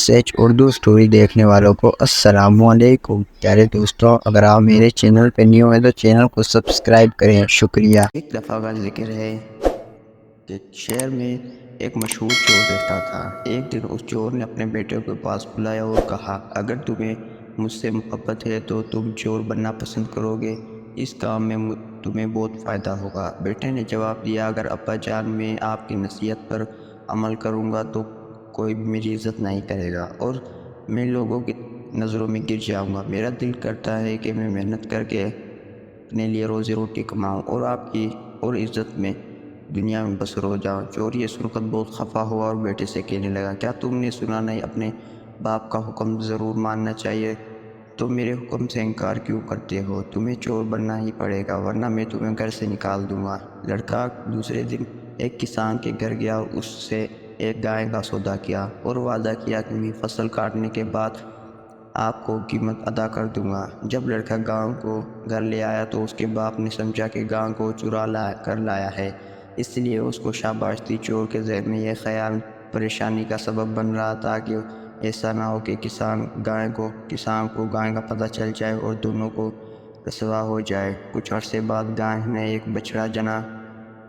سچ Urdu story دیکھنے والوں کو السلام علیکم پیارے دوستوں، اگر آپ میرے چینل پہ نیو ہیں تو چینل کو سبسکرائب کریں، شکریہ۔ ایک دفعہ کا ذکر ہے کہ شہر میں ایک مشہور چور رہتا تھا۔ ایک دن اس چور نے اپنے بیٹے کے پاس بلایا اور کہا، اگر تمہیں مجھ سے محبت ہے تو تم چور بننا پسند کرو گے، اس کام میں تمہیں بہت فائدہ ہوگا۔ بیٹے نے جواب دیا، اگر ابا جان میں آپ کی نصیحت پر عمل کروں گا تو کوئی بھی میری عزت نہیں کرے گا اور میں لوگوں کی نظروں میں گر جاؤں گا۔ میرا دل کرتا ہے کہ میں محنت کر کے اپنے لیے روزی روٹی کماؤں اور آپ کی اور عزت میں دنیا میں بسر ہو جاؤں۔ چور یہ سن کر بہت خفا ہوا اور بیٹے سے کہنے لگا، کیا تم نے سنا نہیں، اپنے باپ کا حکم ضرور ماننا چاہیے، تم میرے حکم سے انکار کیوں کرتے ہو؟ تمہیں چور بننا ہی پڑے گا ورنہ میں تمہیں گھر سے نکال دوں گا۔ لڑکا دوسرے دن ایک کسان کے گھر گیا اور اس سے ایک گائے کا سودا کیا اور وعدہ کیا کہ میں فصل کاٹنے کے بعد آپ کو قیمت ادا کر دوں گا۔ جب لڑکا گائے کو گھر لے آیا تو اس کے باپ نے سمجھا کہ گائے کو چرا کر لایا ہے، اس لیے اس کو شاباش دی۔ چور کے ذہن میں یہ خیال پریشانی کا سبب بن رہا تھا کہ ایسا نہ ہو کہ کسان کو گائے کا پتہ چل جائے اور دونوں کو رسوا ہو جائے۔ کچھ عرصے بعد گائے نے ایک بچڑا جنا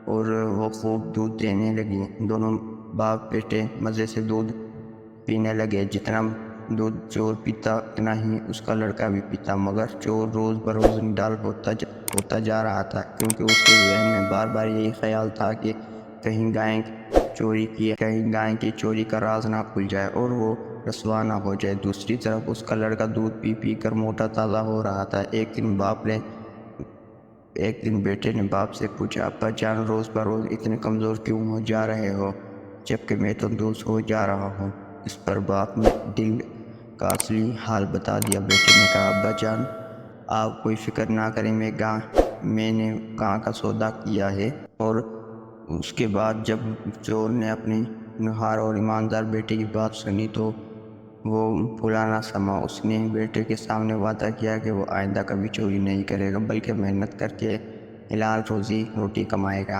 اور وہ خوب دودھ دینے لگی۔ دونوں باپ بیٹے مزے سے دودھ پینے لگے۔ جتنا دودھ چور پیتا اتنا ہی اس کا لڑکا بھی پیتا، مگر چور روز بروز نڈال ہوتا جا رہا تھا، کیونکہ اس کے ذہن میں بار بار یہی خیال تھا کہ کہیں گائے کی چوری کا راز نہ کھل جائے اور وہ رسوا نہ ہو جائے۔ دوسری طرف اس کا لڑکا دودھ پی پی کر موٹا تازہ ہو رہا تھا۔ ایک دن بیٹے نے باپ سے پوچھا، ابا جان روز بروز اتنے کمزور کیوں ہو جا رہے ہو جبکہ میں تندرست ہو جا رہا ہوں؟ اس پر باپ نے دل کا اصلی حال بتا دیا۔ بیٹے نے کہا، ابا جان آپ کوئی فکر نہ کریں، میں نے گائے کا سودا کیا ہے۔ اور اس کے بعد جب چور نے اپنی ہونہار اور ایماندار بیٹے کی بات سنی تو وہ بھولا نہ سما۔ اس نے بیٹے کے سامنے وعدہ کیا کہ وہ آئندہ کبھی چوری نہیں کرے گا بلکہ محنت کر کے حلال روزی روٹی کمائے گا۔